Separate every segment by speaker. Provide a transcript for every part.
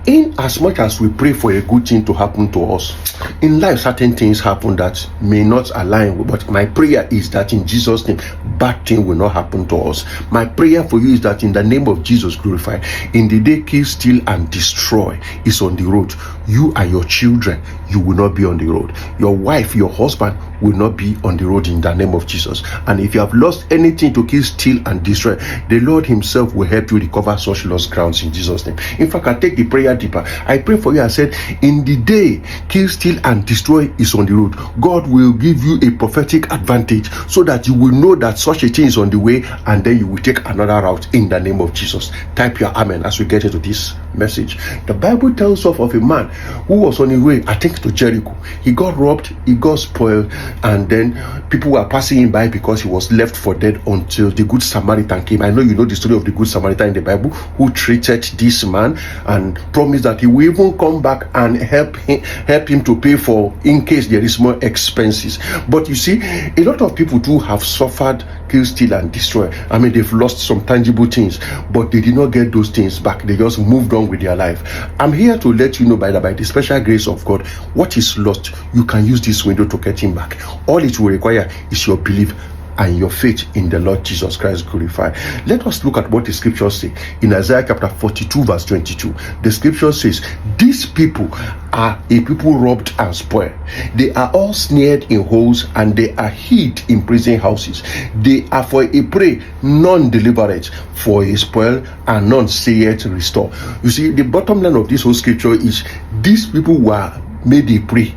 Speaker 1: In as much as we pray for a good thing to happen to us, in life certain things happen that may not align with, but my prayer is that in Jesus' name, bad thing will not happen to us. My prayer for you is that in the name of Jesus glorified, in the day kill, steal, and destroy is on the road, you and your children, you will not be on the road. Your wife, your husband will not be on the road in the name of Jesus. And if you have lost anything to kill, steal, and destroy, the Lord himself will help you recover such lost grounds in Jesus' name. In fact, I take the prayer deeper. I pray for you. I said, in the day kill, steal, and destroy is on the road, God will give you a prophetic advantage so that you will know that such a thing is on the way, and then you will take another route in the name of Jesus. Type your amen as we get into this message. The Bible tells us of a man who was on his way, I think, to Jericho. He got robbed, he got spoiled, and then people were passing him by because he was left for dead until the Good Samaritan came. I know you know the story of the Good Samaritan in the Bible, who treated this man and promised that he will even come back and help him to pay for in case there is more expenses. But you see, a lot of people too have suffered kill, steal, and destroy. I mean, they've lost some tangible things, but they did not get those things back. They just moved on with their life. I'm here to let you know by the special grace of God, what is lost, you can use this window to get him back. All it will require is your belief and your faith in the Lord Jesus Christ glorified. Let us look at what the scriptures say in Isaiah chapter 42 verse 22. The scripture says, these people are a people robbed and spoiled. They are all snared in holes, and they are hid in prison houses. They are for a prey, none delivereth, for a spoil, and none sayeth restore. You see, the bottom line of this whole scripture is these people were made a prey,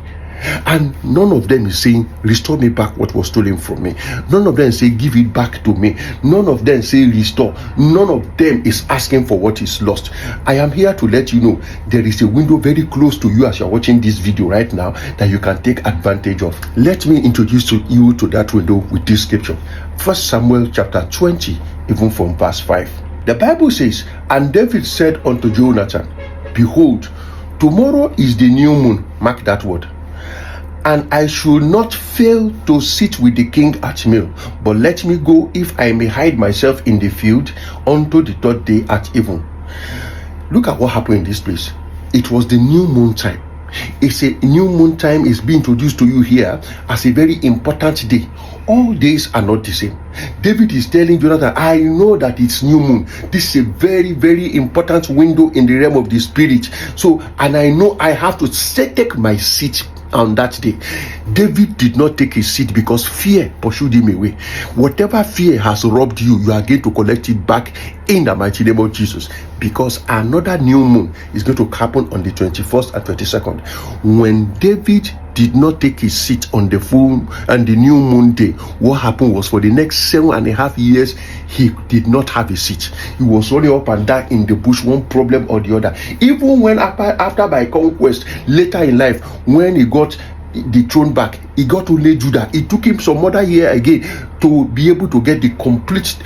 Speaker 1: and none of them is saying, restore me back what was stolen from me. None of them say, give it back to me. None of them say, restore. None of them is asking for what is lost. I am here to let you know there is a window very close to you as you are watching this video right now that you can take advantage of. Let me introduce you to that window with this scripture. 1 Samuel chapter 20, even from verse 5. The Bible says, and David said unto Jonathan, behold, tomorrow is the new moon. Mark that word. And I should not fail to sit with the king at meal, but let me go, if I may hide myself in the field unto the third day at even. Look at what happened in this place. It was the new moon time. It's a new moon time is being introduced to you here as a very important day. All days are not the same. David is telling Jonathan, I know that it's new moon. This is a very, very important window in the realm of the spirit. So, and I know I have to take my seat on that day. David did not take his seat because fear pursued him away. Whatever fear has robbed you, you are going to collect it back in the mighty name of Jesus, because another new moon is going to happen on the 21st and 22nd. When David did not take his seat on the full and the new moon day, what happened was for the next 7.5 years he did not have a seat. He was running up and down in the bush, one problem or the other. Even when after by conquest later in life, when he got the throne back, he got to lay Judah. It took him some other year again to be able to get the complete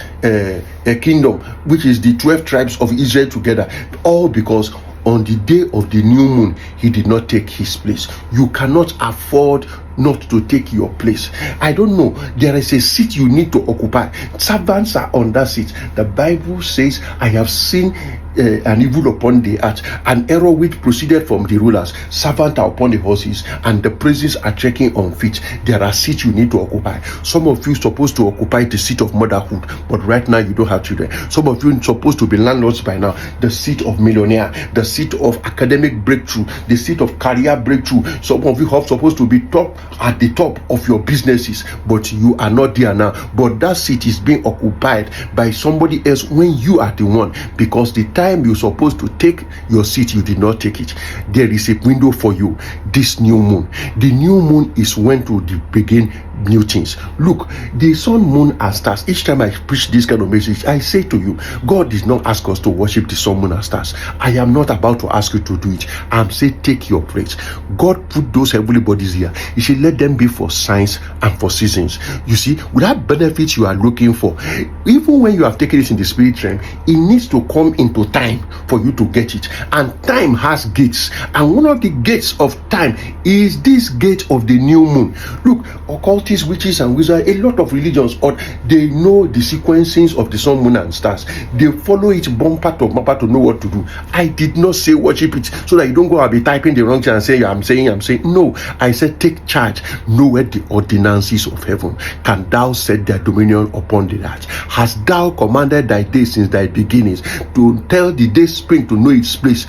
Speaker 1: kingdom, which is the 12 tribes of Israel together, all because on the day of the new moon he did not take his place. You cannot afford not to take your place. I don't know, there is a seat you need to occupy. Servants are on that seat. The Bible says, I have seen an evil upon the earth, an error which proceeded from the rulers. Servants are upon the horses, and the princes are trekking on feet. There are seats you need to occupy. Some of you are supposed to occupy the seat of motherhood, but right now you don't have children. Some of you are supposed to be landlords by now. The seat of millionaire, the seat of academic breakthrough, the seat of career breakthrough. Some of you are supposed to be at the top of your businesses, but you are not there now. But that seat is being occupied by somebody else when you are the one, because the time you're supposed to take your seat, you did not take it. There is a window for you, this new moon. The new moon is when to begin new things. Look, the sun, moon, and stars. Each time I preach this kind of message, I say to you, God did not ask us to worship the sun, moon, and stars. I am not about to ask you to do it. I'm saying take your place. God put those heavenly bodies here. He should let them be for signs and for seasons. You see, without benefits you are looking for, even when you have taken it in the spirit realm, it needs to come into time for you to get it. And time has gates, and one of the gates of time is this gate of the new moon. Look, occult occultists, witches and wizards, a lot of religions, or they know the sequencings of the sun, moon and stars. They follow it bumper to bumper to know what to do. I did not say worship it so that you don't go and be typing the wrong thing and say I'm saying. No, I said take charge. Know where the ordinances of heaven. Can thou set their dominion upon the earth? Hast thou commanded thy day since thy beginnings, to tell the day spring to know its place?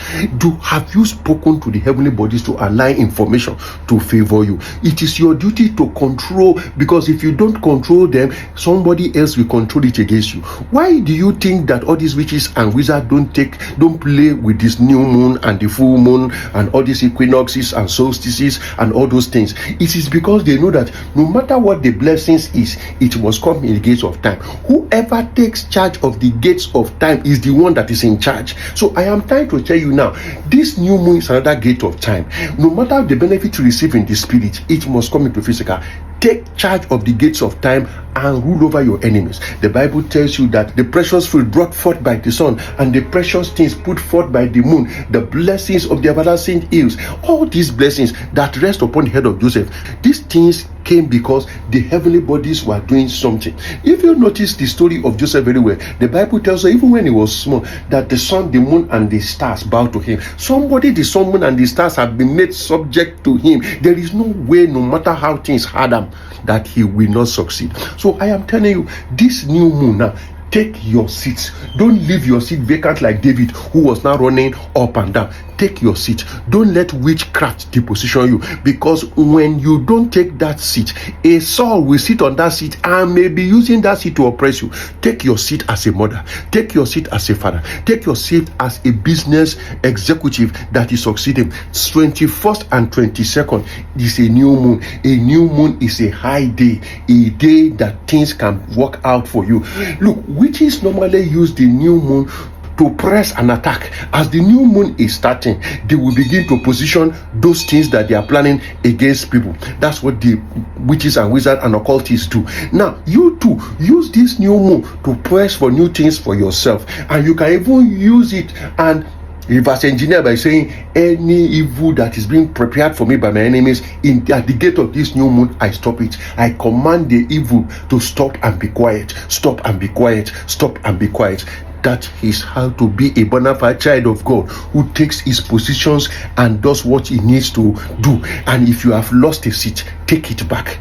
Speaker 1: Have you spoken to the heavenly bodies to align information to favor you? It is your duty to control, because if you don't control them, somebody else will control it against you. Why do you think that all these witches and wizards don't play with this new moon and the full moon and all these equinoxes and solstices and all those things? It is because they know that no matter what the blessings is, it must come in the gates of time. Whoever takes charge of the gates of time is the one that is in charge. So I am trying to tell you now, this new moon is another gate of time. No matter the benefit you receive in the spirit, it must come into physical. Take charge of the gates of time and rule over your enemies. The Bible tells you that the precious fruit brought forth by the sun and the precious things put forth by the moon, the blessings of the everlasting hills, all these blessings that rest upon the head of Joseph, these things came because the heavenly bodies were doing something. If you notice the story of Joseph very well, the Bible tells us even when he was small that the sun, the moon and the stars bowed to him. Somebody, the sun, moon and the stars have been made subject to him. There is no way, no matter how things hard him, that he will not succeed. So I am telling you, this new moon now, take your seats. Don't leave your seat vacant like David, who was now running up and down. Take your seat. Don't let witchcraft deposition you, because when you don't take that seat, a Saul will sit on that seat and may be using that seat to oppress you. Take your seat as a mother. Take your seat as a father. Take your seat as a business executive that is succeeding. 21st and 22nd is a new moon. A new moon is a high day, a day that things can work out for you. Look, witches normally use the new moon to press an attack. As the new moon is starting, they will begin to position those things that they are planning against people. That's what the witches and wizards and occultists do. Now, you too, use this new moon to press for new things for yourself. And you can even use it and reverse engineer by saying, any evil that is being prepared for me by my enemies, at the gate of this new moon, I stop it. I command the evil to stop and be quiet. Stop and be quiet. Stop and be quiet. That is how to be a bona fide child of God, who takes his positions and does what he needs to do. And if you have lost a seat, take it back.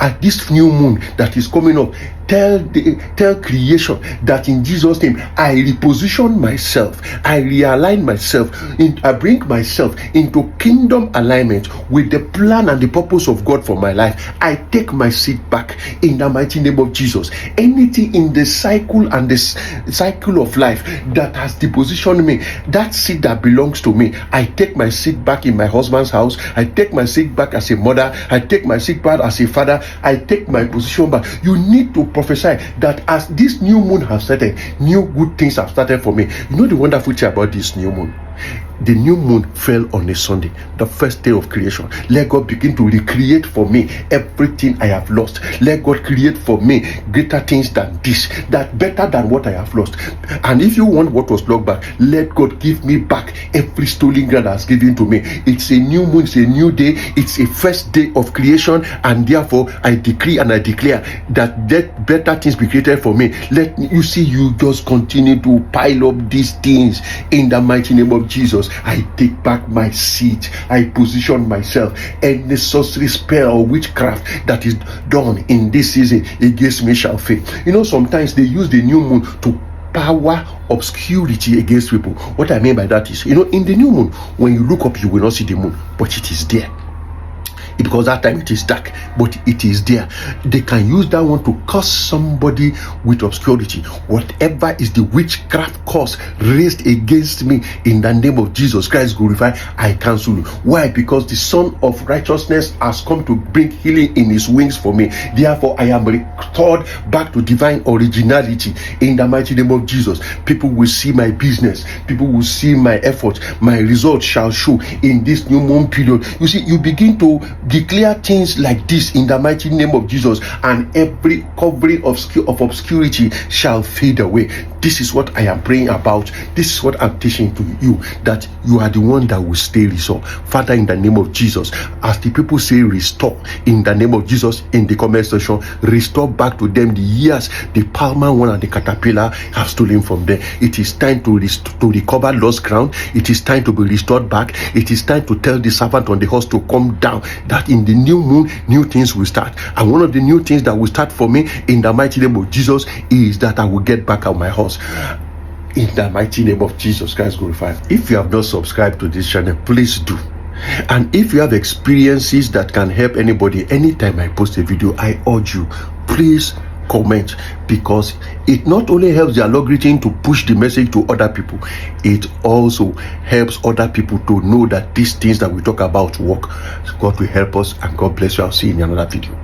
Speaker 1: At this new moon that is coming up, tell creation that in Jesus' name, I reposition myself, I realign myself, I bring myself into kingdom alignment with the plan and the purpose of God for my life. I take my seat back in the mighty name of Jesus. Anything in the cycle and the cycle of life that has depositioned me, that seat that belongs to me, I take my seat back in my husband's house. I take my seat back as a mother. I take my seat back as a father. I take my position back. You need to prophesy that as this new moon has started, new good things have started for me. You know the wonderful thing about this new moon? The new moon fell on a Sunday, the first day of creation. Let God begin to recreate for me everything I have lost. Let God create for me greater things than this, that better than what I have lost. And if you want what was lost back, let God give me back every stolen ground that's given to me. It's a new moon, it's a new day, it's a first day of creation, and therefore I decree and I declare that better things be created for me. Let you see, you just continue to pile up these things in the mighty name of Jesus. I take back my seat. I position myself. Any sorcery, spell or witchcraft that is done in this season against me shall fail. You know, sometimes they use the new moon to power obscurity against people. What I mean by that is, you know, in the new moon, when you look up, you will not see the moon, but it is there. Because that time it is dark, but it is there. They can use that one to curse somebody with obscurity. Whatever is the witchcraft curse raised against me, in the name of Jesus Christ glorified, I cancel you. Why? Because the Son of Righteousness has come to bring healing in his wings for me. Therefore, I am restored back to divine originality in the mighty name of Jesus. People will see my business. People will see my effort. My results shall show in this new moon period. You see, you begin to declare things like this in the mighty name of Jesus, and every covering of obscurity shall fade away. This is what I am praying about. This is what I'm teaching to you, that you are the one that will stay restored. Father, in the name of Jesus, as the people say restore, in the name of Jesus, in the comment section, restore back to them the years the palmer one and the caterpillar have stolen from them. It is time to recover lost ground. It is time to be restored back. It is time to tell the servant on the horse to come down, that in the new moon, new things will start. And one of the new things that will start for me in the mighty name of Jesus is that I will get back on my horse. In the mighty name of Jesus Christ glorified. If you have not subscribed to this channel, please do. And if you have experiences that can help anybody, anytime I post a video, I urge you, please comment, because it not only helps the algorithm to push the message to other people, it also helps other people to know that these things that we talk about work. God will help us, and God bless you. I'll see you in another video.